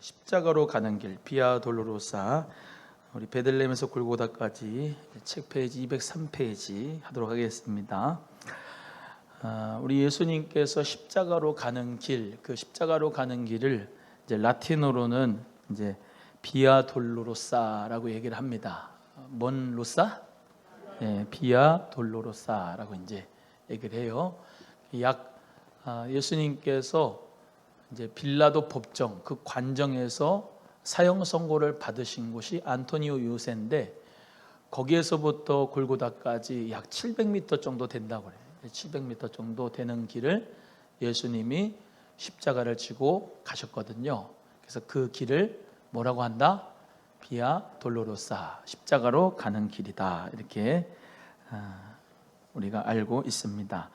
십자가로 가는 길, 비아 돌로로사, 우리 베들레헴에서 골고다까지 책 페이지 203페이지 하도록 하겠습니다. 우리 예수님께서 십자가로 가는 길, 그 십자가로 가는 길을 이제 라틴어로는 이제 비아 돌로로사라고 얘기를 합니다. 뭔 로사? 비아 돌로로사라고 이제 얘기를 해요. 예수님께서 이제 빌라도 법정 그 관정에서 사형 선고를 받으신 곳이 안토니오 요새인데 거기에서부터 골고다까지 약 700m 정도 된다고 그래요. 700m 정도 되는 길을 예수님이 십자가를 지고 가셨거든요. 그래서 그 길을 뭐라고 한다? 비아 돌로로사, 십자가로 가는 길이다. 이렇게 우리가 알고 있습니다.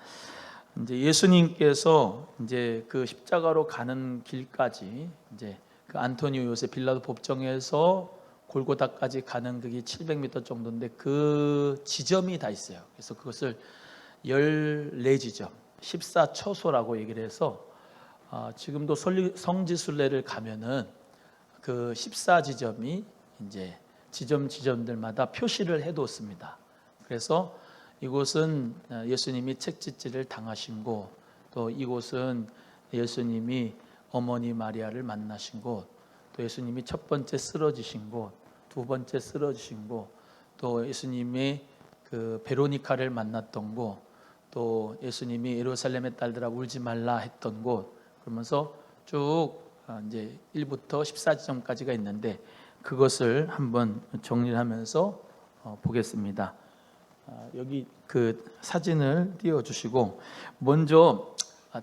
이제 예수님께서 이제 그 십자가로 가는 길까지 이제 그 안토니오 요새 빌라도 법정에서 골고다까지 가는 그게 700m 정도인데 그 지점이 다 있어요. 그래서 그것을 14지점, 14처소라고 얘기를 해서 지금도 성지순례를 가면은 그 14지점이 이제 지점들마다 표시를 해뒀습니다. 그래서 이곳은 예수님이 책짓질을 당하신 곳, 또 이곳은 예수님이 어머니 마리아를 만나신 곳, 또 예수님이 첫 번째 쓰러지신 곳, 두 번째 쓰러지신 곳, 또 예수님이 그 베로니카를 만났던 곳, 또 예수님이 예루살렘의 딸들아 울지 말라 했던 곳, 그러면서 쭉 이제 1부터 14지점까지가 있는데 그것을 한번 정리를 하면서 보겠습니다. 여기 그 사진을 띄워주시고 먼저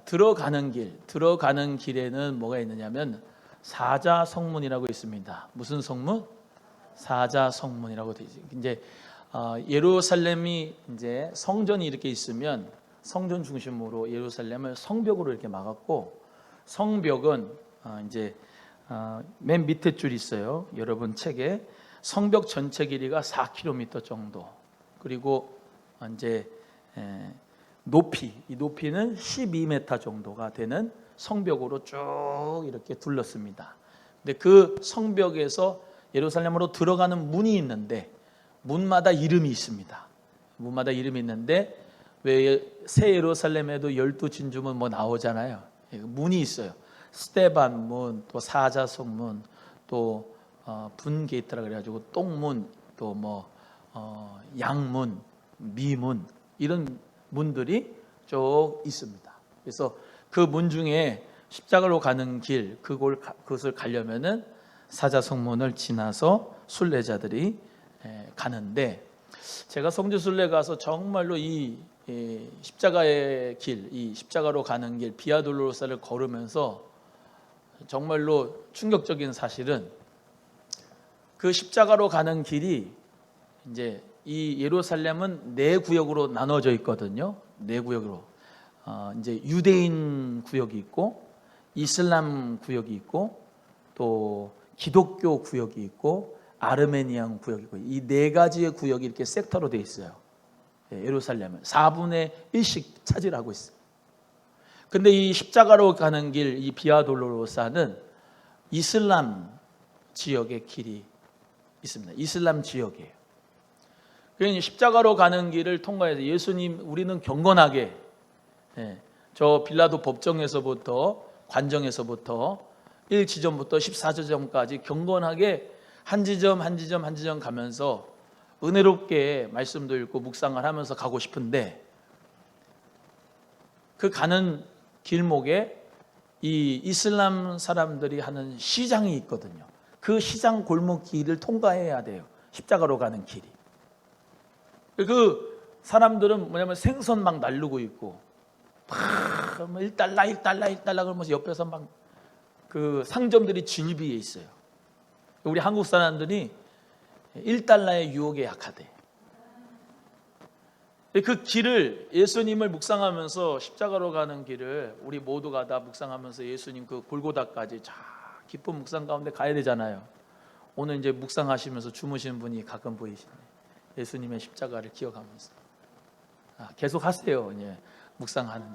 들어가는 길에는 뭐가 있느냐면 사자성문이라고 있습니다. 무슨 성문? 사자성문이라고 되어 있어요. 이제 예루살렘이 이제 성전이 이렇게 있으면 성전 중심으로 예루살렘을 성벽으로 이렇게 막았고 성벽은 이제 맨 밑에 줄이 있어요. 여러분 책에 성벽 전체 길이가 4km 정도. 그리고 이제 이 높이는 12m 정도가 되는 성벽으로 쭉 이렇게 둘렀습니다. 근데 그 성벽에서 예루살렘으로 들어가는 문이 있는데 문마다 이름이 있습니다. 문마다 이름이 있는데 왜 새 예루살렘에도 12진주문 뭐 나오잖아요. 문이 있어요. 스데반 문, 또 사자성문, 또 분게이트라 그래가지고 똥문, 또 뭐 양문, 미문 이런 문들이 쭉 있습니다. 그래서 그 문 중에 십자가로 가는 길 그것을 가려면은 사자성문을 지나서 순례자들이 가는데 제가 성지순례 가서 정말로 이 십자가의 길, 이 십자가로 가는 길 비아 돌로로사를 걸으면서 정말로 충격적인 사실은 그 십자가로 가는 길이 이제 이 예루살렘은 4구역으로 나눠져 있거든요. 4구역으로 이제 유대인 구역이 있고 이슬람 구역이 있고 또 기독교 구역이 있고 아르메니안 구역이 있고 이 4가지의 구역이 이렇게 섹터로 되어 있어요. 예루살렘은 4분의 1씩 차지하고 있어요. 근데 이 십자가로 가는 길, 이 비아 돌로로사는 이슬람 지역의 길이 있습니다. 이슬람 지역이에요. 그러니 십자가로 가는 길을 통과해서 예수님 우리는 경건하게 저 빌라도 법정에서부터 관정에서부터 1지점부터 14지점까지 경건하게 한 지점 가면서 은혜롭게 말씀도 읽고 묵상을 하면서 가고 싶은데 그 가는 길목에 이 이슬람 사람들이 하는 시장이 있거든요. 그 시장 골목길을 통과해야 돼요. 십자가로 가는 길이. 그 사람들은 뭐냐면 생선 막 나르고 있고 막 1달러 그러면서 옆에서 막 그 상점들이 진입이 있어요. 우리 한국 사람들이 1달러의 유혹에 약하대. 그 길을 예수님을 묵상하면서 십자가로 가는 길을 우리 모두가 다 묵상하면서 예수님 그 골고다까지 자 깊은 묵상 가운데 가야 되잖아요. 오늘 이제 묵상하시면서 주무시는 분이 가끔 보이시네. 예수님의 십자가를 기억하면서 계속 하세요. 이제 묵상하는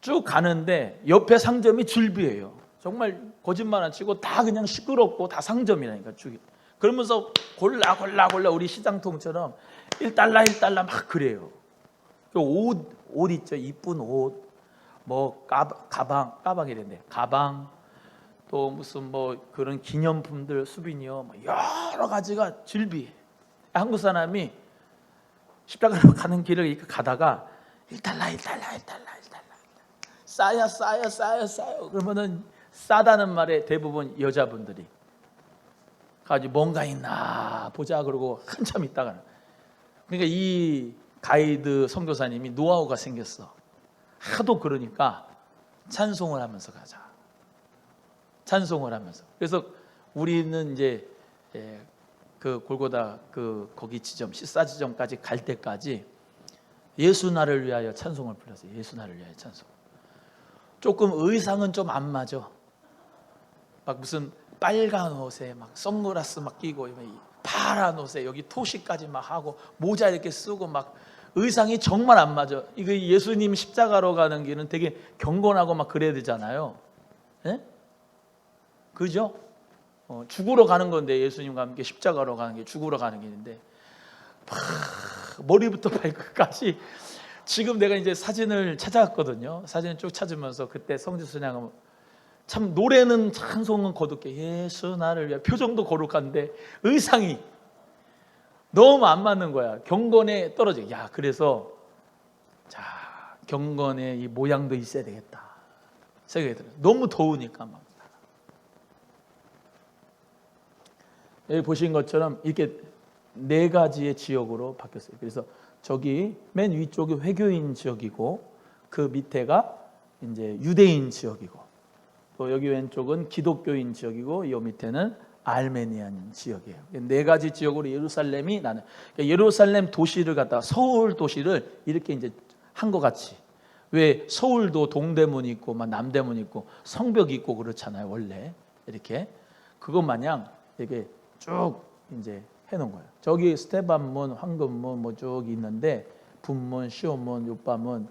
쭉 가는데 옆에 상점이 줄비예요. 정말 거짓말 안 치고 다 그냥 시끄럽고 다 상점이라니까 주기. 그러면서 골라 우리 시장통처럼 1달러 1달러 막 그래요. 옷 있죠, 이쁜 옷, 뭐 가방이랬네, 가방, 또 무슨 뭐 그런 기념품들, 수비니어, 뭐 여러 가지가 즐비해. 한국 사람이 십자가로 가는 길을 이렇게 가다가 1달러 싸요. 그러면은 싸다는 말에 대부분 여자분들이 가지고 뭔가 있나 보자 그러고 한참 있다가, 그러니까 이 가이드 선교사님이 노하우가 생겼어. 하도 그러니까 찬송을 하면서 가자. 찬송을 하면서. 그래서 우리는 이제 그 골고다 거기 지점, 시사 지점까지 갈 때까지 예수 나를 위하여 찬송을 불렀어요. 예수 나를 위하여 찬송. 조금 의상은 좀 안 맞아. 막 무슨 빨간 옷에 막 선글라스 막 끼고, 파란 옷에 여기 토시까지 막 하고 모자 이렇게 쓰고 막 의상이 정말 안 맞아. 이거 예수님 십자가로 가는 길은 되게 경건하고 막 그래야 되잖아요. 예? 그죠? 죽으러 가는 건데, 예수님과 함께 십자가로 가는 게 죽으러 가는 길인데 머리부터 발끝까지. 지금 내가 이제 사진을 찾아왔거든요. 사진을 쭉 찾으면서 그때 성지순양은 참 노래는 찬송은 거룩해, 예수 나를 위해, 표정도 거룩한데 의상이 너무 안 맞는 거야. 경건에 떨어져. 야, 그래서 자, 경건의 이 모양도 있어야 되겠다 생각이 들어요. 너무 더우니까 막. 여기 보신 것처럼 이렇게 4가지의 지역으로 바뀌었어요. 그래서 저기 맨 위쪽이 회교인 지역이고, 그 밑에가 이제 유대인 지역이고, 또 여기 왼쪽은 기독교인 지역이고, 이 밑에는 알메니안 지역이에요. 4가지 지역으로 예루살렘이 나는. 그러니까 예루살렘 도시를 갖다가, 서울 도시를 이렇게 이제 한 것 같이. 왜 서울도 동대문 있고 막 남대문 있고 성벽 있고 그렇잖아요. 원래 이렇게 그것 마냥 이렇게 쭉 이제 해놓은 거예요. 저기 스테반문, 황금문 뭐 쭉 있는데, 분문, 시온문, 욥바문,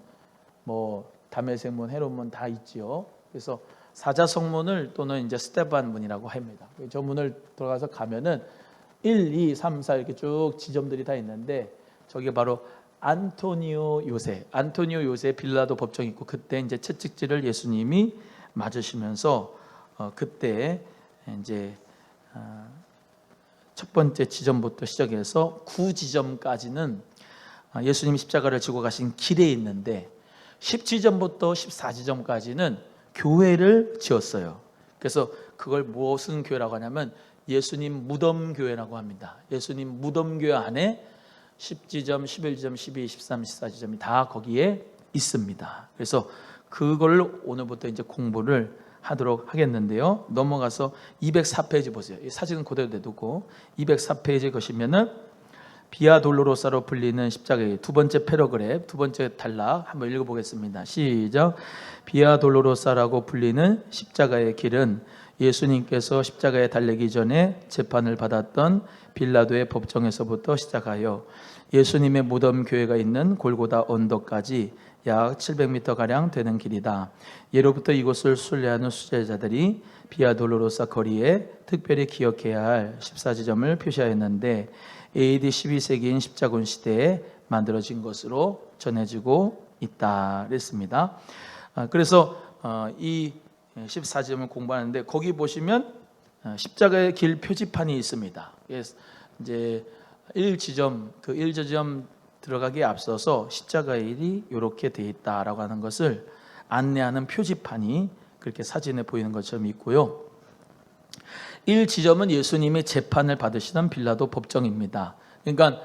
뭐 다메섹문, 헤롯문 다 있지요. 그래서 사자성문을 또는 이제 스테반문이라고 합니다. 저 문을 들어가서 가면은 1, 2, 3, 4 이렇게 쭉 지점들이 다 있는데, 저게 바로 안토니오 요새 빌라도 법정이 있고, 그때 이제 채찍질을 예수님이 맞으시면서 그때 이제 첫 번째 지점부터 시작해서 9지점까지는 예수님이 십자가를 지고 가신 길에 있는데, 10지점부터 14지점까지는 교회를 지었어요. 그래서 그걸 무슨 교회라고 하냐면 예수님 무덤교회라고 합니다. 예수님 무덤교회 안에 10지점, 11지점, 12, 13, 14지점이 다 거기에 있습니다. 그래서 그걸 오늘부터 이제 공부를 하도록 하겠는데요. 넘어가서 204페이지 보세요. 이 사진은 그대로 내두고 204페이지 보시면은 비아 돌로로사로 불리는 십자가의 두 번째 패러그래프, 두 번째 단락 한번 읽어보겠습니다. 시작. 비아 돌로로사라고 불리는 십자가의 길은 예수님께서 십자가에 달리기 전에 재판을 받았던 빌라도의 법정에서부터 시작하여 예수님의 무덤 교회가 있는 골고다 언덕까지 약 700m가량 되는 길이다. 예로부터 이곳을 순례하는 수제자들이 비아 돌로로사 거리에 특별히 기억해야 할 14지점을 표시하였는데, AD 12세기인 십자군 시대에 만들어진 것으로 전해지고 있다 그랬습니다. 그래서 이 14지점을 공부하는데, 거기 보시면 십자가의 길 표지판이 있습니다. 이제 1지점, 그 1지점 들어가기에 앞서서 십자가의 일이 이렇게 되어 있다라고 하는 것을 안내하는 표지판이 그렇게 사진에 보이는 것처럼 있고요. 1지점은 예수님이 재판을 받으시던 빌라도 법정입니다. 그러니까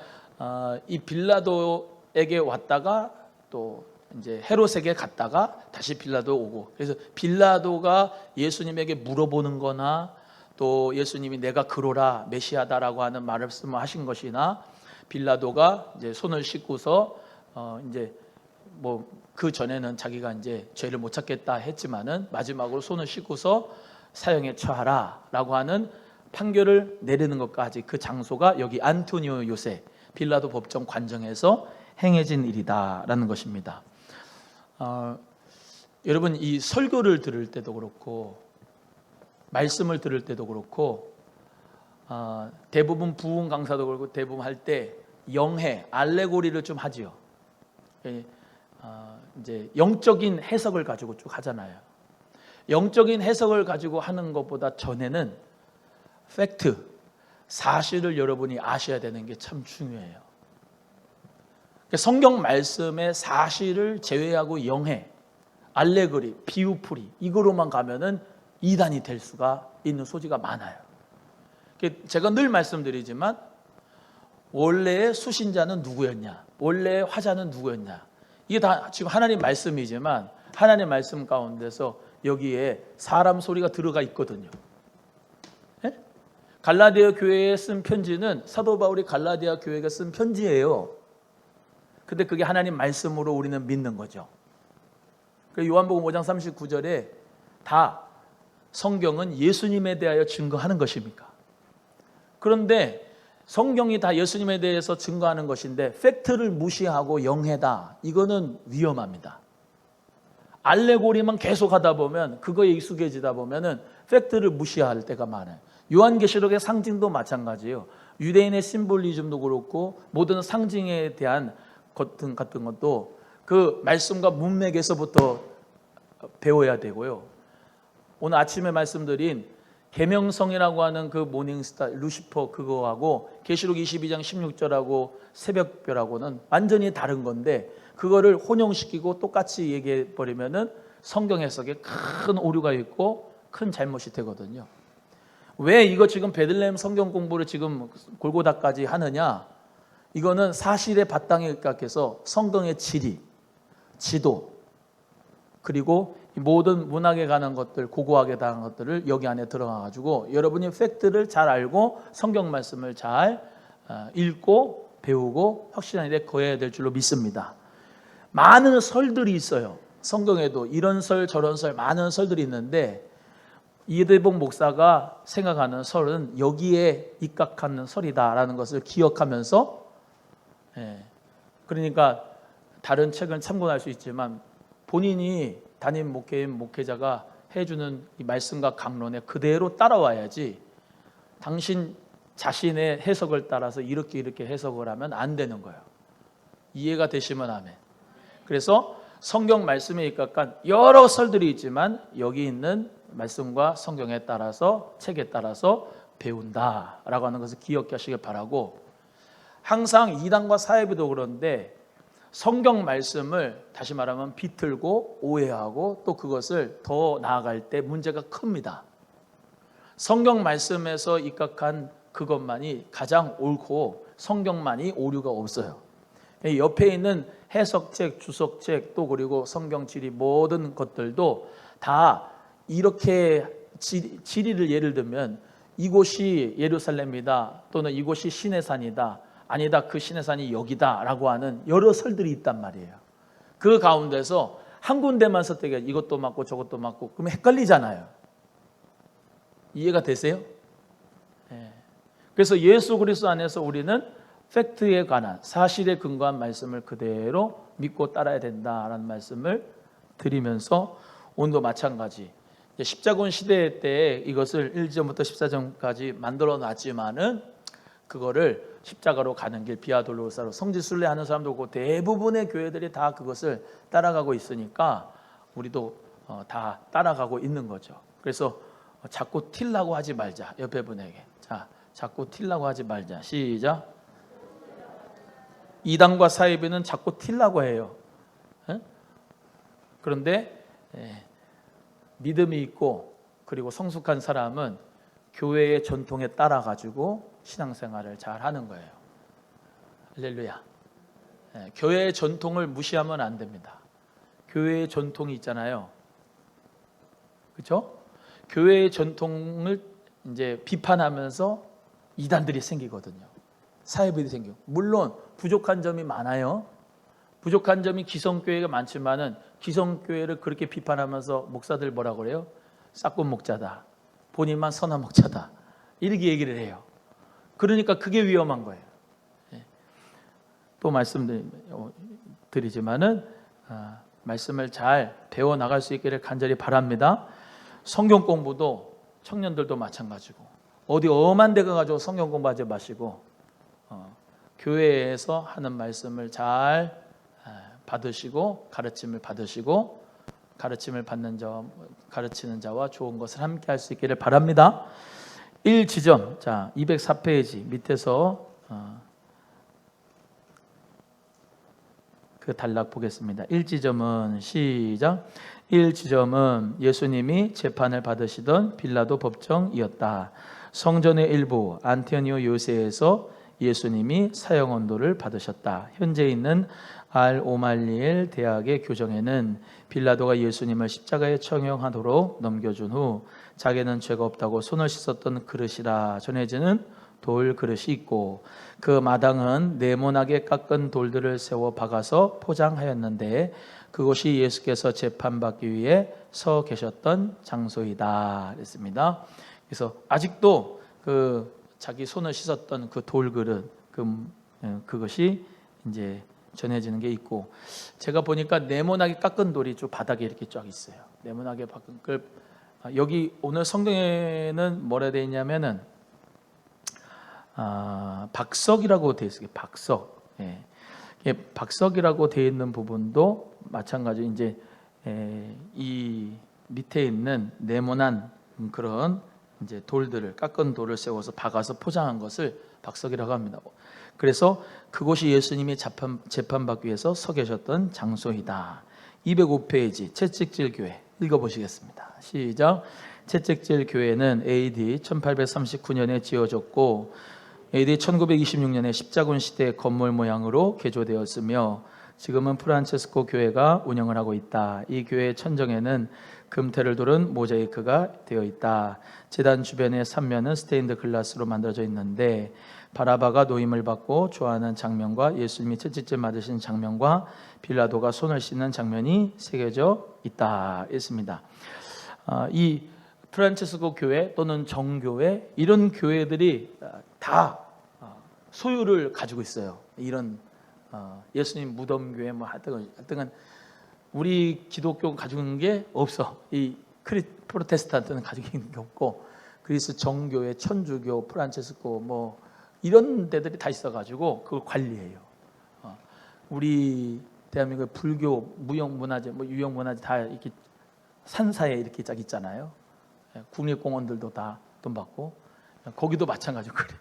이 빌라도에게 왔다가 또 이제 헤롯에게 갔다가 다시 빌라도 오고, 그래서 빌라도가 예수님에게 물어보는 거나, 또 예수님이 내가 그로라 메시아다라고 하는 말씀을 하신 것이나, 빌라도가 이제 손을 씻고서 이제 뭐 그 전에는 자기가 이제 죄를 못 찾겠다 했지만은 마지막으로 손을 씻고서 사형에 처하라라고 하는 판결을 내리는 것까지, 그 장소가 여기 안토니오 요새 빌라도 법정 관정에서 행해진 일이다라는 것입니다. 여러분, 이 설교를 들을 때도 그렇고 말씀을 들을 때도 그렇고 대부분 부흥 강사도 그렇고 대부분 할 때 영해, 알레고리를 좀 하지요. 이제 영적인 해석을 가지고 쭉 하잖아요. 영적인 해석을 가지고 하는 것보다 전에는 팩트, 사실을 여러분이 아셔야 되는 게 참 중요해요. 성경 말씀의 사실을 제외하고 영해, 알레고리, 비유풀이 이거로만 가면은 이단이 될 수가 있는 소지가 많아요. 제가 늘 말씀드리지만 원래의 수신자는 누구였냐, 원래의 화자는 누구였냐, 이게 다 지금 하나님 말씀이지만 하나님 말씀 가운데서 여기에 사람 소리가 들어가 있거든요. 예? 갈라디아 교회에 쓴 편지는 사도 바울이 갈라디아 교회가 쓴 편지예요. 근데 그게 하나님 말씀으로 우리는 믿는 거죠. 요한복음 5장 39절에 다 성경은 예수님에 대하여 증거하는 것입니까? 그런데 성경이 다 예수님에 대해서 증거하는 것인데 팩트를 무시하고 영해다, 이거는 위험합니다. 알레고리만 계속 하다 보면, 그거에 익숙해지다 보면은 팩트를 무시할 때가 많아요. 요한계시록의 상징도 마찬가지예요. 유대인의 심볼리즘도 그렇고 모든 상징에 대한 같은 것도 그 말씀과 문맥에서부터 배워야 되고요. 오늘 아침에 말씀드린 계명성이라고 하는 그 모닝스타 루시퍼 그거하고 계시록 22장 16절하고 새벽별하고는 완전히 다른 건데, 그거를 혼용시키고 똑같이 얘기해 버리면은 성경 해석에 큰 오류가 있고 큰 잘못이 되거든요. 왜 이거 지금 베들레헴 성경 공부를 지금 골고다까지 하느냐? 이거는 사실에 바탕에 각해서 성경의 지리, 지도, 그리고 모든 문학에 관한 것들, 고고학에 관한 것들을 여기 안에 들어가가지고 여러분이 팩트를 잘 알고 성경 말씀을 잘 읽고 배우고 확실한 일에 거해야 될 줄로 믿습니다. 많은 설들이 있어요. 성경에도 이런 설 저런 설 많은 설들이 있는데 이대복 목사가 생각하는 설은 여기에 입각하는 설이다라는 것을 기억하면서, 그러니까 다른 책은 참고할 수 있지만 본인이 담임 목회인 목회자가 해주는 이 말씀과 강론에 그대로 따라와야지, 당신 자신의 해석을 따라서 이렇게 해석을 하면 안 되는 거예요. 이해가 되시면 아멘. 그래서 성경 말씀에 입각한 여러 설들이 있지만 여기 있는 말씀과 성경에 따라서, 책에 따라서 배운다라고 하는 것을 기억하시길 바라고, 항상 이단과 사이비도 그런데 성경 말씀을 다시 말하면 비틀고 오해하고 또 그것을 더 나아갈 때 문제가 큽니다. 성경 말씀에서 입각한 그것만이 가장 옳고 성경만이 오류가 없어요. 옆에 있는 해석책, 주석책, 또 그리고 성경 지리 모든 것들도 다 이렇게 지리를 예를 들면 이곳이 예루살렘이다, 또는 이곳이 신의 산이다, 아니다, 그 신의 산이 여기다 라고 하는 여러 설들이 있단 말이에요. 그 가운데서 한 군데만 선택해 이것도 맞고 저것도 맞고 그러면 헷갈리잖아요. 이해가 되세요? 그래서 예수 그리스도 안에서 우리는 팩트에 관한, 사실에 근거한 말씀을 그대로 믿고 따라야 된다라는 말씀을 드리면서, 오늘도 마찬가지 십자군 시대 때 이것을 1절부터 14절까지 만들어 놨지만은 그거를 십자가로 가는 길, 비아 돌로사로 성지순례 하는 사람도 있고 대부분의 교회들이 다 그것을 따라가고 있으니까 우리도 다 따라가고 있는 거죠. 그래서 자꾸 튈라고 하지 말자. 옆에 분에게, 자, 자꾸 튈라고 하지 말자. 시작. 이단과 사이비는 자꾸 튈라고 해요. 그런데 믿음이 있고 그리고 성숙한 사람은 교회의 전통에 따라 가지고 신앙생활을 잘 하는 거예요. 할렐루야. 교회의 전통을 무시하면 안 됩니다. 교회의 전통이 있잖아요. 그렇죠? 교회의 전통을 이제 비판하면서 이단들이 생기거든요. 사회비들이 생기고, 물론 부족한 점이 많아요. 부족한 점이 기성교회가 많지만은 기성교회를 그렇게 비판하면서 목사들 뭐라 그래요? 싹군 목자다, 본인만 선한 목자다, 이렇게 얘기를 해요. 그러니까 그게 위험한 거예요. 또 말씀드리지만은 말씀을 잘 배워 나갈 수 있기를 간절히 바랍니다. 성경 공부도 청년들도 마찬가지고 어디 엄한 데 가가지고 성경 공부하지 마시고 교회에서 하는 말씀을 잘 받으시고 가르침을 받으시고 가르침을 받는 자, 가르치는 자와 좋은 것을 함께 할 수 있기를 바랍니다. 1지점, 자 204페이지 밑에서 그 단락 보겠습니다. 1지점은 시작. 1지점은 예수님이 재판을 받으시던 빌라도 법정이었다. 성전의 일부 안티오니오 요새에서 예수님이 사형 언도를 받으셨다. 현재 있는 알-오말리엘 대학의 교정에는 빌라도가 예수님을 십자가에 처형하도록 넘겨준 후 자기는 죄가 없다고 손을 씻었던 그릇이라 전해지는 돌 그릇이 있고 그 마당은 네모나게 깎은 돌들을 세워 박아서 포장하였는데 그곳이 예수께서 재판받기 위해 서 계셨던 장소이다 그랬습니다. 그래서 아직도 그 자기 손을 씻었던 그 돌 그릇 그것이 이제 전해지는 게 있고 제가 보니까 네모나게 깎은 돌이 좀 바닥에 이렇게 쫙 있어요. 네모나게 깎은 여기 오늘 성경에는 뭐라 되어 있냐면은 박석이라고 되어 있어요. 박석. 예. 박석이라고 되어 있는 부분도 마찬가지 이제 이 밑에 있는 네모난 그런 이제 돌들을 깎은 돌을 세워서 박아서 포장한 것을 박석이라고 합니다. 그래서 그곳이 예수님이 재판받기 위해서 서 계셨던 장소이다. 205페이지 채찍질 교회 읽어보시겠습니다. 시작. 채찍질 교회는 AD 1839년에 지어졌고 AD 1926년에 십자군 시대 건물 모양으로 개조되었으며 지금은 프란체스코 교회가 운영을 하고 있다. 이 교회의 천정에는 금테를 두른 모자이크가 되어 있다. 제단 주변의 삼면은 스테인드 글라스로 만들어져 있는데 바라바가 노임을 받고 좋아하는 장면과 예수님이 채찍질 맞으신 장면과 빌라도가 손을 씻는 장면이 새겨져 있다 했습니다. 이 프란체스코 교회 또는 정교회 이런 교회들이 다 소유를 가지고 있어요. 이런 예수님 무덤교회 뭐 하여튼 우리 기독교 가지고 있는 게 없어. 이 프로테스탄트는 가지고 있는 게 없고 그리스 정교회, 천주교, 프란체스코 뭐 이런 데들이 다 있어가지고 그걸 관리해요. 우리 대한민국 불교, 무형문화재, 뭐 유형문화재 다 이렇게 산사에 이렇게 쫙 있잖아요. 국립공원들도 다 돈 받고 거기도 마찬가지고 그래요.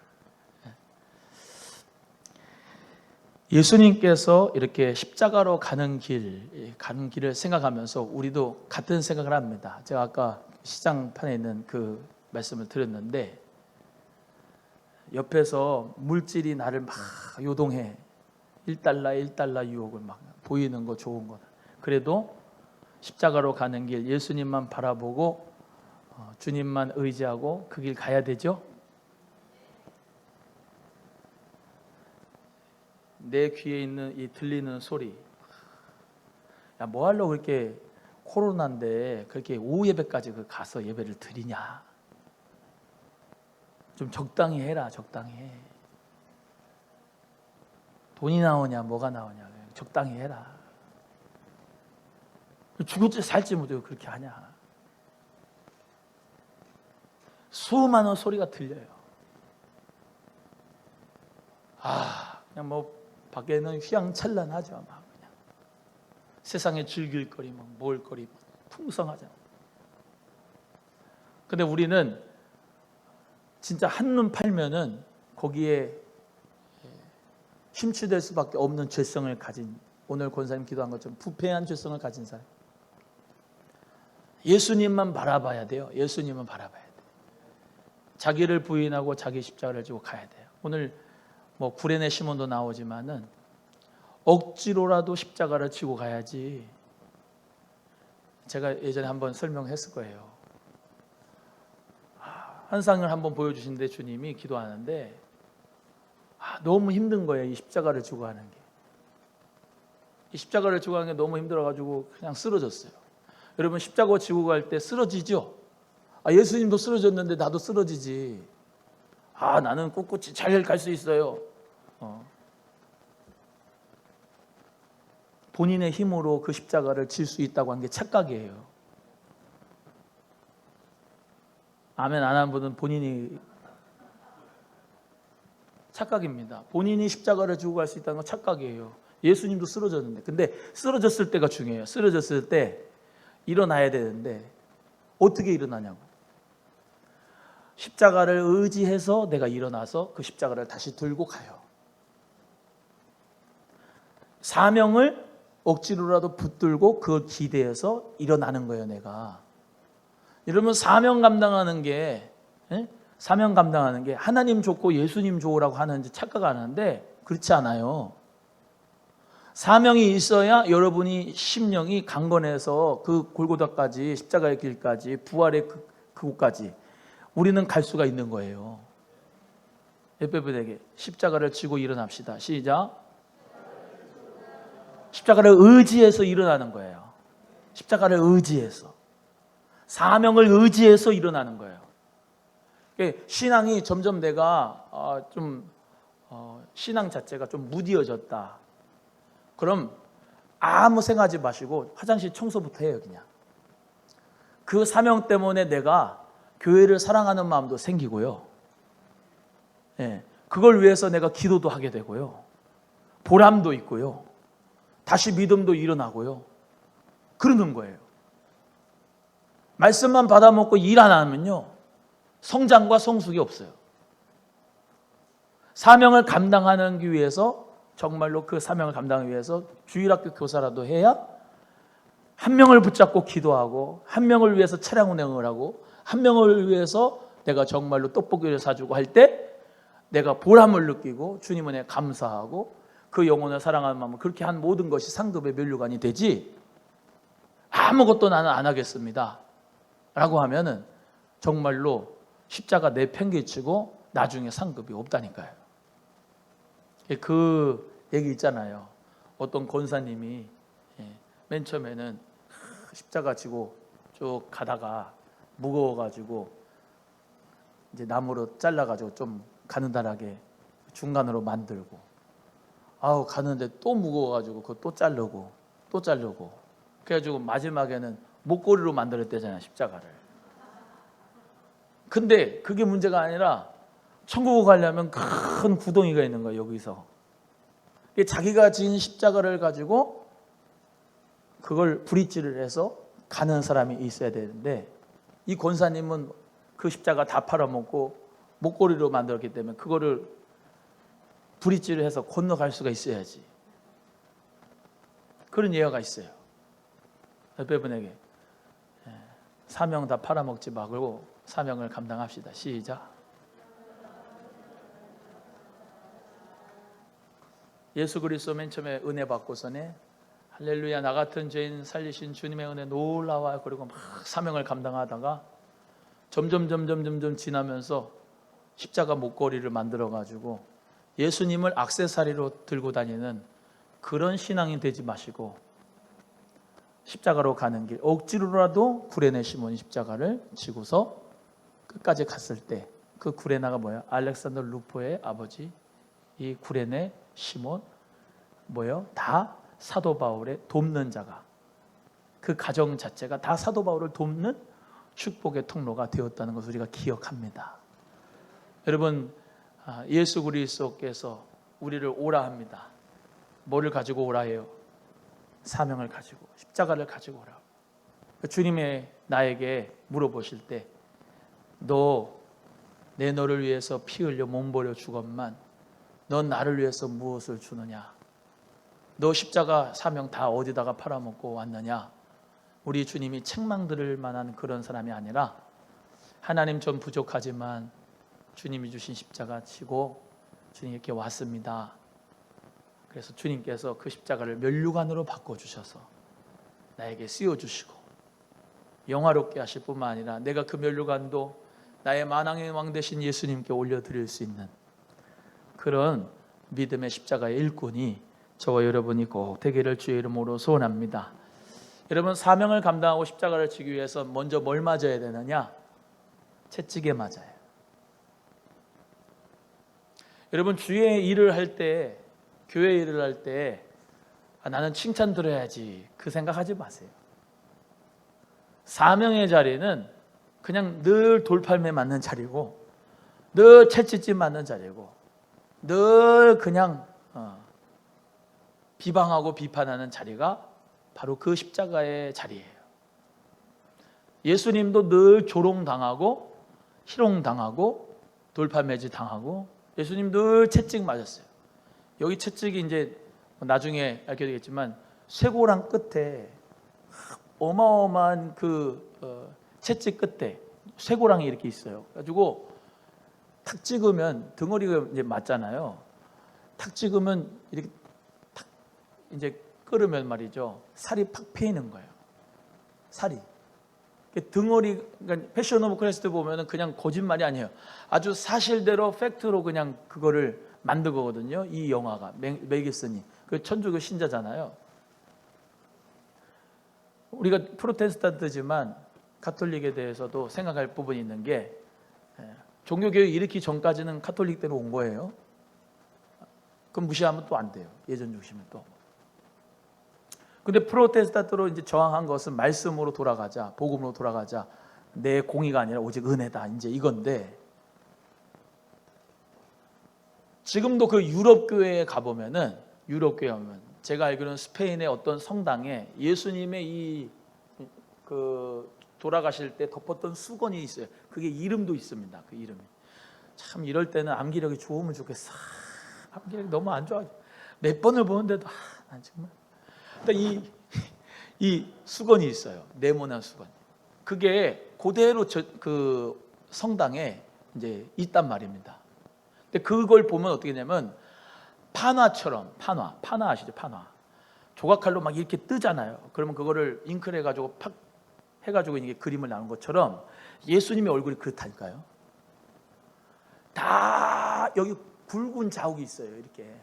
예수님께서 이렇게 십자가로 가는 길을 생각하면서 우리도 같은 생각을 합니다. 제가 아까 시장판에 있는 그 말씀을 드렸는데 옆에서 물질이 나를 막 요동해. 1달러 유혹을 막 보이는 거 좋은 거다. 그래도 십자가로 가는 길 예수님만 바라보고 주님만 의지하고 그 길 가야 되죠. 내 귀에 있는 이 들리는 소리. 야, 뭐 하려고 그렇게 코로나인데 그렇게 오후 예배까지 가서 예배를 드리냐. 좀 적당히 해라. 적당히 해. 돈이 나오냐 뭐가 나오냐 적당히 해라. 죽을지 살지 못하고 그렇게 하냐. 수많은 소리가 들려요. 그냥 뭐 밖에는 휘황찬란하죠. 막 그냥 세상에 즐길 거리, 막 먹을 거리 풍성하잖아. 근데 우리는 진짜 한눈 팔면은 거기에 심취될 수밖에 없는 죄성을 가진, 오늘 권사님 기도한 것처럼 부패한 죄성을 가진 사람. 예수님만 바라봐야 돼요. 예수님만 바라봐야 돼요. 자기를 부인하고 자기 십자가를 지고 가야 돼요. 오늘 뭐 구레네 시몬도 나오지만은 억지로라도 십자가를 지고 가야지. 제가 예전에 한번 설명했을 거예요. 환상을 한번 보여주신데 주님이 기도하는데 너무 힘든 거예요. 이 십자가를 지고 가는 게. 이 십자가를 지고 가는 게 너무 힘들어가지고 그냥 쓰러졌어요. 여러분 십자가 지고 갈 때 쓰러지죠? 예수님도 쓰러졌는데 나도 쓰러지지. 나는 꿋꿋이 잘 갈 수 있어요. 본인의 힘으로 그 십자가를 질 수 있다고 한 게 착각이에요. 아멘 안 하는 분은 본인이 착각입니다. 본인이 십자가를 지고 갈 수 있다는 건 착각이에요. 예수님도 쓰러졌는데, 근데 쓰러졌을 때가 중요해요. 쓰러졌을 때 일어나야 되는데 어떻게 일어나냐고. 십자가를 의지해서 내가 일어나서 그 십자가를 다시 들고 가요. 사명을 억지로라도 붙들고 그걸 기대해서 일어나는 거예요. 내가. 여러분 사명 감당하는 게 하나님 좋고 예수님 좋으라고 하는지 착각 안 하는데 그렇지 않아요. 사명이 있어야 여러분이 심령이 강건해서 그 골고다까지 십자가의 길까지 부활의 그곳까지 우리는 갈 수가 있는 거예요. 옆에분에게 십자가를 지고 일어납시다. 시작. 십자가를 의지해서 일어나는 거예요. 십자가를 의지해서. 사명을 의지해서 일어나는 거예요. 신앙이 점점 내가 신앙 자체가 좀 무디어졌다. 그럼 아무 생각하지 마시고 화장실 청소부터 해요. 그냥 그 사명 때문에 내가 교회를 사랑하는 마음도 생기고요. 그걸 위해서 내가 기도도 하게 되고요. 보람도 있고요. 다시 믿음도 일어나고요. 그러는 거예요. 말씀만 받아먹고 일 안 하면요, 성장과 성숙이 없어요. 사명을 감당하기 위해서, 정말로 그 사명을 감당하기 위해서 주일학교 교사라도 해야 한 명을 붙잡고 기도하고, 한 명을 위해서 차량 운행을 하고, 한 명을 위해서 내가 정말로 떡볶이를 사주고 할 때 내가 보람을 느끼고 주님 은혜에 감사하고 그 영혼을 사랑하는 마음을, 그렇게 한 모든 것이 상급의 면류관이 되지, 아무것도 나는 안 하겠습니다 라고 하면은 정말로 십자가 내팽개치고 나중에 상급이 없다니까요. 그 얘기 있잖아요. 어떤 권사님이 맨 처음에는 십자가 지고 쭉 가다가 무거워가지고 이제 나무로 잘라가지고 좀 가느다랗게 중간으로 만들고, 가는데 또 무거워가지고 그거 또 자르고 그래가지고 마지막에는 목걸이로 만들었대잖아요, 십자가를. 근데 그게 문제가 아니라 천국을 가려면 큰 구덩이가 있는 거예요. 여기서 자기가 지은 십자가를 가지고 그걸 브릿지를 해서 가는 사람이 있어야 되는데, 이 권사님은 그 십자가 다 팔아먹고 목걸이로 만들었기 때문에 그거를 브릿지를 해서 건너갈 수가 있어야지. 그런 예화가 있어요. 옆에 분에게 사명 다 팔아먹지 말고 사명을 감당합시다. 시작. 예수 그리스도 맨 처음에 은혜 받고서는 할렐루야, 나 같은 죄인 살리신 주님의 은혜 놀라워요. 그리고 막 사명을 감당하다가 점점 지나면서 십자가 목걸이를 만들어 가지고 예수님을 액세서리로 들고 다니는 그런 신앙이 되지 마시고, 십자가로 가는 길 억지로라도 구레네 시몬이 십자가를 지고서 끝까지 갔을 때, 그 구레나가 뭐예요? 알렉산더 루포의 아버지 이 구레네 시몬 뭐예요? 다 사도 바울의 돕는 자가, 그 가정 자체가 다 사도 바울을 돕는 축복의 통로가 되었다는 것을 우리가 기억합니다. 여러분, 예수 그리스도께서 우리를 오라 합니다. 뭐를 가지고 오라 해요? 사명을 가지고, 십자가를 가지고 오라. 주님의 나에게 물어보실 때, 너 내 너를 위해서 피 흘려 몸 버려 죽었만 넌 나를 위해서 무엇을 주느냐? 너 십자가 사명 다 어디다가 팔아먹고 왔느냐? 우리 주님이 책망 들을 만한 그런 사람이 아니라, 하나님 전 부족하지만 주님이 주신 십자가 지고 주님께 왔습니다. 그래서 주님께서 그 십자가를 면류관으로 바꿔주셔서 나에게 씌워주시고 영화롭게 하실 뿐만 아니라, 내가 그 면류관도 나의 만왕의 왕 되신 예수님께 올려드릴 수 있는 그런 믿음의 십자가의 일꾼이 저와 여러분이 꼭 되기를 주의 이름으로 소원합니다. 여러분, 사명을 감당하고 십자가를 지기 위해서 먼저 뭘 맞아야 되느냐? 채찍에 맞아요. 여러분, 주의 일을 할 때, 교회 일을 할 때 나는 칭찬 들어야지 그 생각하지 마세요. 사명의 자리는 그냥 늘 돌팔매 맞는 자리고, 늘 채찍질 맞는 자리고, 늘 그냥 비방하고 비판하는 자리가 바로 그 십자가의 자리예요. 예수님도 늘 조롱당하고 희롱당하고 돌팔매질 당하고, 예수님 늘 채찍 맞았어요. 여기 채찍이 이제 나중에 알게 되겠지만 쇠고랑 끝에 어마어마한 그 채찍 끝에 쇠고랑이 이렇게 있어요. 가지고 탁 찍으면 등어리가 이제 맞잖아요. 탁 찍으면 이렇게 탁 이제 끓으면 말이죠, 살이 팍 패이는 거예요. 살이. 등어리, 그러니까 패션 오브 크라이스트 보면은 그냥 거짓말이 아니에요. 아주 사실대로 팩트로 그냥 그거를 만든 거거든요. 이 영화가 멜 깁슨이 그 천주교 신자잖아요. 우리가 프로테스탄트지만 가톨릭에 대해서도 생각할 부분이 있는 게, 종교개혁 일으키기 전까지는 가톨릭대로 온 거예요. 그럼 무시하면 또 안 돼요. 예전 중심은 또. 근데 프로테스탄트로 이제 저항한 것은 말씀으로 돌아가자, 복음으로 돌아가자, 내 공의가 아니라 오직 은혜다, 이제 이건데, 지금도 그 유럽 교회에 가보면은, 유럽 교회 하면 제가 알기로는 스페인의 어떤 성당에 예수님의 이 그 돌아가실 때 덮었던 수건이 있어요. 그게 이름도 있습니다. 그 이름이. 참 이럴 때는 암기력이 좋으면 좋겠어. 암기력이 너무 안 좋아. 몇 번을 보는데도 난 정말. 이 수건이 있어요. 네모난 수건. 그게 그대로 그 성당에 이제 있단 말입니다. 근데 그걸 보면 어떻게 되냐면 판화처럼, 판화 아시죠? 판화. 조각칼로 막 이렇게 뜨잖아요. 그러면 그거를 잉크를 해가지고 팍 해가지고 이게 그림을 나눈 것처럼 예수님의 얼굴이 그렇다니까요. 다 여기 굵은 자국이 있어요. 이렇게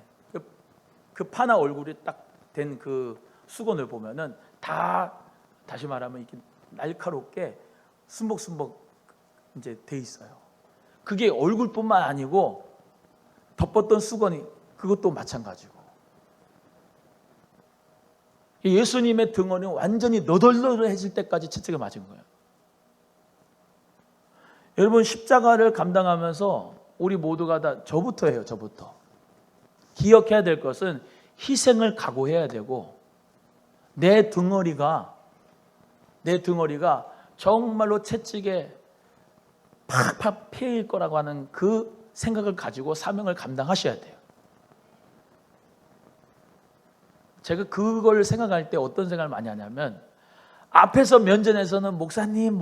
그 판화 얼굴이 딱 된 그 수건을 보면은 다, 다시 말하면 이렇게 날카롭게 순벅순벅 이제 돼 있어요. 그게 얼굴뿐만 아니고 덮었던 수건이 그것도 마찬가지고, 예수님의 등원이 완전히 너덜너덜해질 때까지 채찍을 맞은 거예요. 여러분, 십자가를 감당하면서 우리 모두가 다 저부터예요. 저부터 기억해야 될 것은 희생을 각오해야 되고, 내 등어리가 정말로 채찍에 팍팍 패일 거라고 하는 그 생각을 가지고 사명을 감당하셔야 돼요. 제가 그걸 생각할 때 어떤 생각을 많이 하냐면, 앞에서 면전에서는 목사님,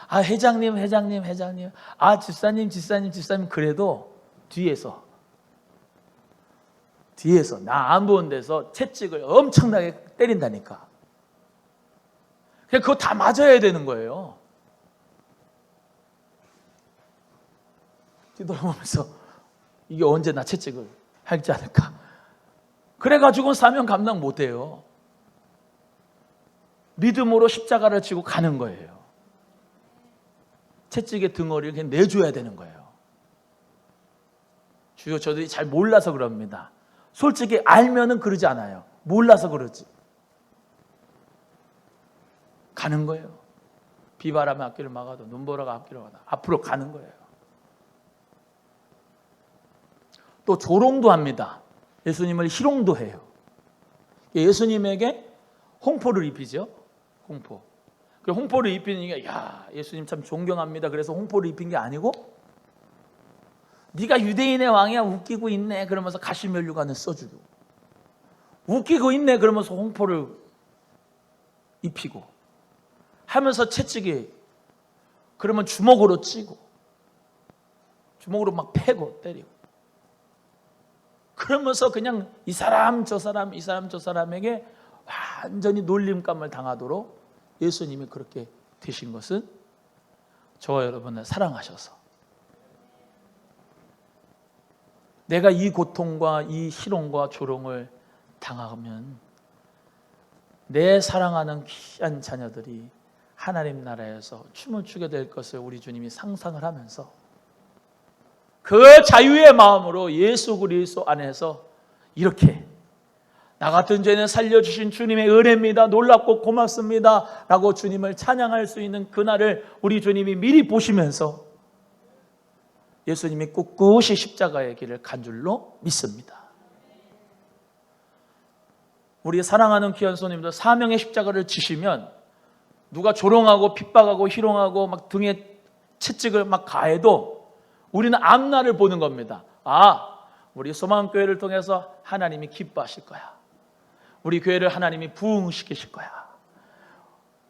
아 회장님, 아 집사님, 그래도 뒤에서 나 안 보는 데서 채찍을 엄청나게 때린다니까. 그거 다 맞아야 되는 거예요. 뒤돌아보면서 이게 언제 나 채찍을 할지 않을까. 그래가지고 사명 감당 못해요. 믿음으로 십자가를 지고 가는 거예요. 채찍의 등어리를 그냥 내줘야 되는 거예요. 주여, 저들이 잘 몰라서 그럽니다. 솔직히 알면은 그러지 않아요. 몰라서 그러지. 가는 거예요. 비바람에 앞길을 막아도 눈보라가 앞길을 막아도 앞으로 가는 거예요. 또 조롱도 합니다. 예수님을 희롱도 해요. 예수님에게 홍포를 입히죠. 홍포. 그 홍포를 입히는 게, 야, 예수님 참 존경합니다. 그래서 홍포를 입힌 게 아니고, 네가 유대인의 왕이야, 웃기고 있네 그러면서 가시면류관을 써주고, 웃기고 있네 그러면서 홍포를 입히고 하면서 채찍이, 그러면 주먹으로 찌고 주먹으로 막 패고 때리고, 그러면서 그냥 이 사람 저 사람에게 완전히 놀림감을 당하도록 예수님이 그렇게 되신 것은 저와 여러분을 사랑하셔서, 내가 이 고통과 이 희롱과 조롱을 당하면 내 사랑하는 귀한 자녀들이 하나님 나라에서 춤을 추게 될 것을 우리 주님이 상상을 하면서 그 자유의 마음으로 예수 그리스도 안에서 이렇게 나 같은 죄는 살려주신 주님의 은혜입니다. 놀랍고 고맙습니다. 라고 주님을 찬양할 수 있는 그날을 우리 주님이 미리 보시면서 예수님이 꿋꿋이 십자가의 길을 간 줄로 믿습니다. 우리 사랑하는 귀한 손님들, 사명의 십자가를 지시면 누가 조롱하고 핍박하고 희롱하고 막 등에 채찍을 막 가해도 우리는 앞날을 보는 겁니다. 우리 소망교회를 통해서 하나님이 기뻐하실 거야. 우리 교회를 하나님이 부흥시키실 거야.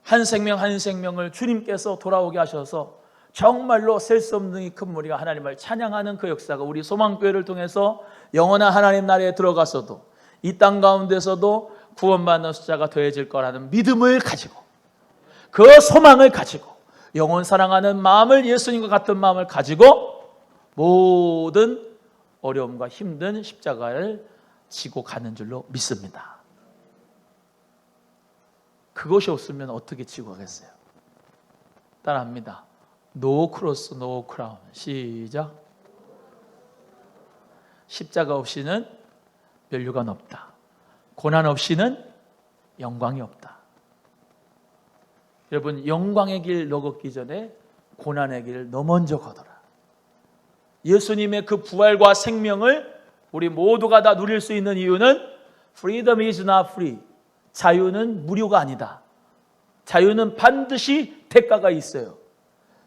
한 생명 한 생명을 주님께서 돌아오게 하셔서 정말로 셀 수 없는 큰 무리가 하나님을 찬양하는 그 역사가 우리 소망교회를 통해서 영원한 하나님 나라에 들어가서도 이 땅 가운데서도 구원받는 숫자가 더해질 거라는 믿음을 가지고, 그 소망을 가지고, 영원 사랑하는 마음을, 예수님과 같은 마음을 가지고 모든 어려움과 힘든 십자가를 지고 가는 줄로 믿습니다. 그것이 없으면 어떻게 지고 가겠어요? 따라합니다. No cross, no crown. 시작. 십자가 없이는 면류관 없다. 고난 없이는 영광이 없다. 여러분, 영광의 길 너 걷기 전에 고난의 길을 너 먼저 걷어라. 예수님의 그 부활과 생명을 우리 모두가 다 누릴 수 있는 이유는 Freedom is not free. 자유는 무료가 아니다. 자유는 반드시 대가가 있어요.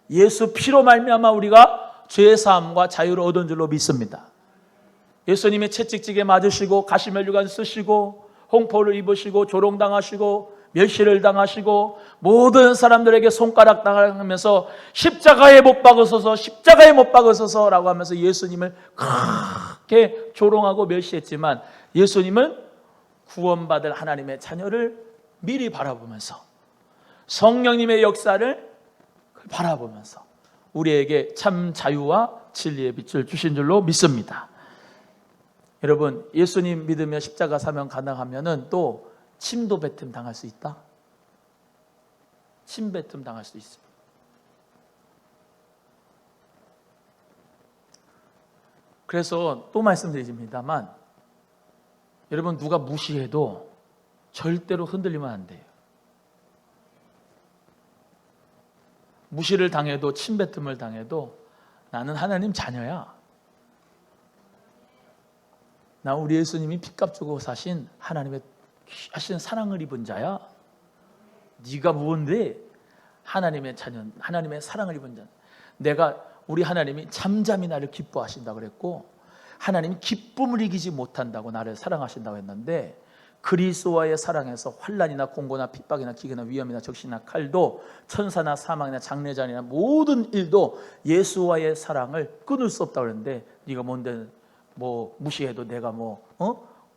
예수 피로 말미암아 우리가 죄의 사함과 자유를 얻은 줄로 믿습니다. 예수님의 채찍질에 맞으시고 가시면류관 쓰시고 홍포를 입으시고 조롱당하시고 멸시를 당하시고 모든 사람들에게 손가락 당하면서 십자가에 못 박으소서, 십자가에 못 박으소서 라고 하면서 예수님을 그렇게 조롱하고 멸시했지만, 예수님은 구원받을 하나님의 자녀를 미리 바라보면서 성령님의 역사를 바라보면서 우리에게 참 자유와 진리의 빛을 주신 줄로 믿습니다. 여러분, 예수님 믿으며 십자가 사명 감당하면은 또 침도 뱉음 당할 수 있다. 침 뱉음 당할 수 있습니다. 그래서 또 말씀드립니다만, 여러분, 누가 무시해도 절대로 흔들리면 안 돼요. 무시를 당해도 침뱉음을 당해도 나는 하나님 자녀야. 나 우리 예수님이 핏값 주고 사신 하나님의 귀하신 사랑을 입은 자야. 네가 무언데? 하나님의 자녀, 하나님의 사랑을 입은 자. 우리 하나님이 잠잠히 나를 기뻐하신다고 그랬고, 하나님이 기쁨을 이기지 못한다고 나를 사랑하신다고 했는데, 그리스도와의 사랑에서 환난이나 공고나 핍박이나 기근이나 위험이나 적신이나 칼도, 천사나 사망이나 장례잔이나 모든 일도 예수와의 사랑을 끊을 수 없다고 그랬는데, 네가 뭔데 뭐 무시해도 내가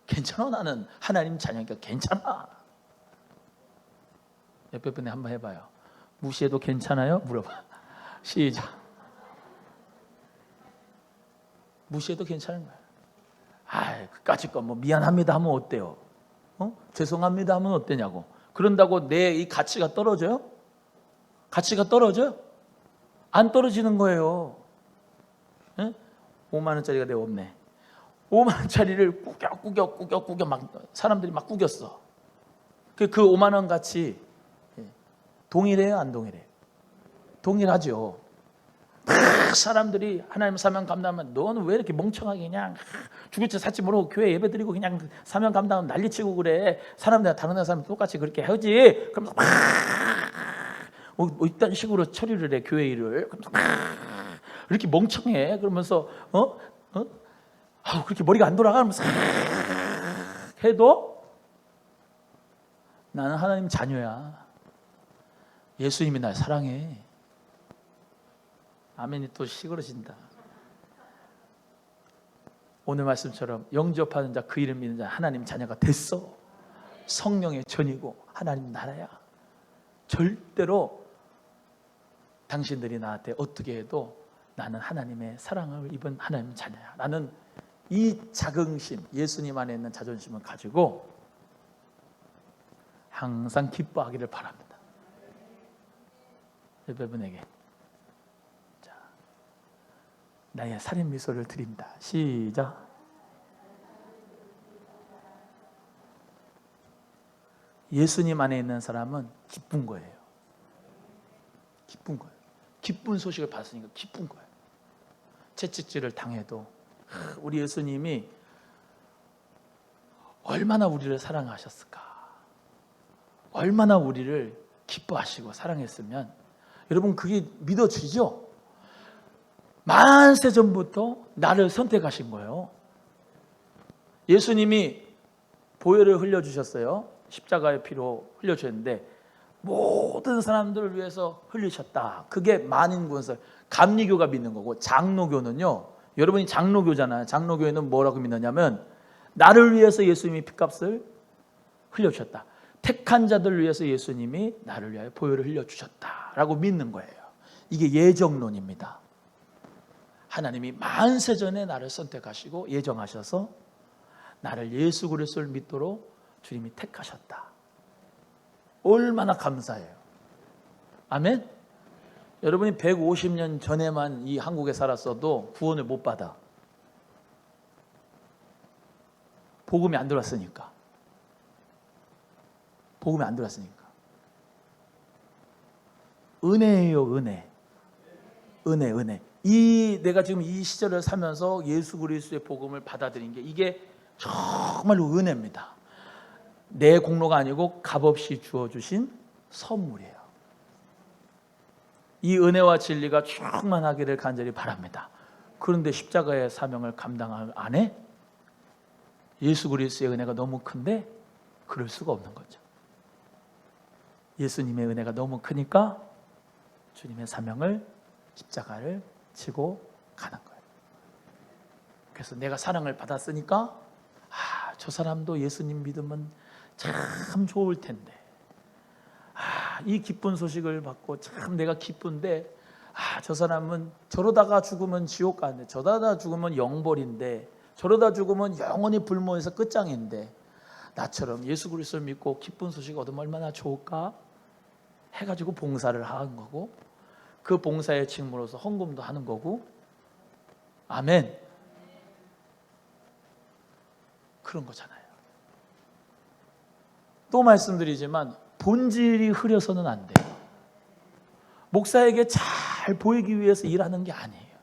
괜찮아. 나는 하나님 자녀니까 괜찮아. 옆에 분에 한번 해봐요. 무시해도 괜찮아요? 물어봐. 시작. 무시해도 괜찮은 거야. 그까짓 거 미안합니다 하면 어때요? 죄송합니다 하면 어때냐고. 그런다고 내 이 가치가 떨어져요? 가치가 떨어져요? 안 떨어지는 거예요. 5만 원짜리가 내가 없네. 5만 원짜리를 꾸겨 막 사람들이 막 꾸겼어. 그 5만 원 가치 동일해요, 안 동일해요? 동일하죠. 사람들이 하나님 사명 감당하면 너는 왜 이렇게 멍청하게 그냥 죽을 줄 살지 모르고 교회 예배 드리고 그냥 사명 감당하면 난리치고 그래. 사람들 다른 사람 똑같이 그렇게 하지. 그러면서 이딴 식으로 처리를 해, 교회 일을. 그러면서 이렇게 멍청해. 그러면서 그렇게 머리가 안 돌아가면서 해도 나는 하나님 자녀야. 예수님이 날 사랑해. 아멘이 또 시끄러진다. 오늘 말씀처럼 영접하는 자, 그 이름 믿는 자 하나님 자녀가 됐어. 성령의 전이고 하나님 나라야. 절대로 당신들이 나한테 어떻게 해도 나는 하나님의 사랑을 입은 하나님 자녀야. 나는 이 자긍심, 예수님 안에 있는 자존심을 가지고 항상 기뻐하기를 바랍니다. 여러분에게 나의 살인 미소를 드린다. 시작. 예수님 안에 있는 사람은 기쁜 거예요. 기쁜 거예요. 기쁜 소식을 받았으니까 기쁜 거예요. 채찍질을 당해도 우리 예수님이 얼마나 우리를 사랑하셨을까, 얼마나 우리를 기뻐하시고 사랑했으면, 여러분 그게 믿어지죠? 만세 전부터 나를 선택하신 거예요. 예수님이 보혈을 흘려주셨어요. 십자가의 피로 흘려주셨는데 모든 사람들을 위해서 흘리셨다. 그게 만인군설, 감리교가 믿는 거고, 장로교는요, 여러분이 장로교잖아요. 장로교에는 뭐라고 믿느냐면 나를 위해서 예수님이 피값을 흘려주셨다. 택한 자들을 위해서 예수님이 나를 위하여 보혈을 흘려주셨다라고 믿는 거예요. 이게 예정론입니다. 하나님이 만세전에 나를 선택하시고 예정하셔서 나를 예수 그리스도를 믿도록 주님이 택하셨다. 얼마나 감사해요. 아멘? 여러분이 150년 전에만 이 한국에 살았어도 구원을 못 받아. 복음이 안 들어왔으니까. 복음이 안 들어왔으니까. 은혜예요, 은혜. 은혜. 내가 지금 이 시절을 살면서 예수 그리스도의 복음을 받아들인 게, 이게 정말로 은혜입니다. 내 공로가 아니고 값없이 주어주신 선물이에요. 이 은혜와 진리가 충만하기를 간절히 바랍니다. 그런데 십자가의 사명을 감당할 안에 예수 그리스도의 은혜가 너무 큰데 그럴 수가 없는 거죠. 예수님의 은혜가 너무 크니까 주님의 사명을, 십자가를 지고 가는 거예요. 그래서 내가 사랑을 받았으니까 저 사람도 예수님 믿으면 참 좋을 텐데, 이 기쁜 소식을 받고 참 내가 기쁜데, 저 사람은 저러다가 죽으면 지옥 가는데, 저러다 죽으면 영벌인데, 저러다 죽으면 영원히 불모에서 끝장인데, 나처럼 예수 그리스도를 믿고 기쁜 소식 얻으면 얼마나 좋을까 해가지고 봉사를 하는 거고, 그 봉사의 징후로서 헌금도 하는 거고. 아멘. 그런 거잖아요. 또 말씀드리지만 본질이 흐려서는 안 돼요. 목사에게 잘 보이기 위해서 일하는 게 아니에요.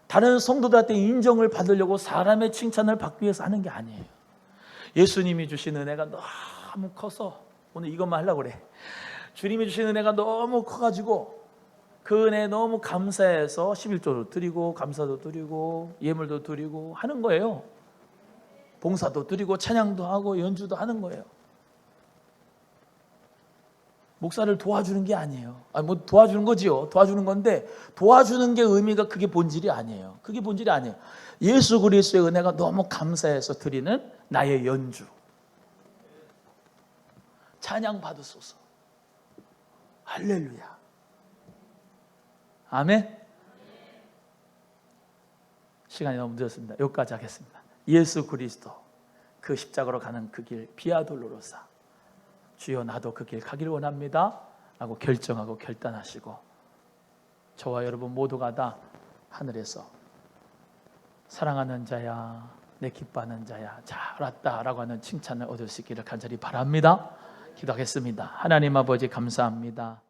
다른 성도들한테 인정을 받으려고, 사람의 칭찬을 받기 위해서 하는 게 아니에요. 예수님이 주신 은혜가 너무 커서, 오늘 이것만 하려고 그래. 주님이 주신 은혜가 너무 커가지고 그 은혜에 너무 감사해서 11조도 드리고 감사도 드리고 예물도 드리고 하는 거예요. 봉사도 드리고 찬양도 하고 연주도 하는 거예요. 목사를 도와주는 게 아니에요. 뭐 도와주는 거지요. 도와주는 건데, 도와주는 게 의미가, 그게 본질이 아니에요. 그게 본질이 아니에요. 예수 그리스도의 은혜가 너무 감사해서 드리는 나의 연주. 찬양 받으소서. 할렐루야. 아멘. 시간이 너무 늦었습니다. 여기까지 하겠습니다. 예수 그리스도 그 십자가로 가는 그 길, 비아 돌로로사, 주여 나도 그 길 가기를 원합니다 라고 결정하고 결단하시고, 저와 여러분 모두가 다 하늘에서 사랑하는 자야, 내 기뻐하는 자야, 잘 왔다 라고 하는 칭찬을 얻을 수 있기를 간절히 바랍니다. 기도하겠습니다. 하나님 아버지 감사합니다.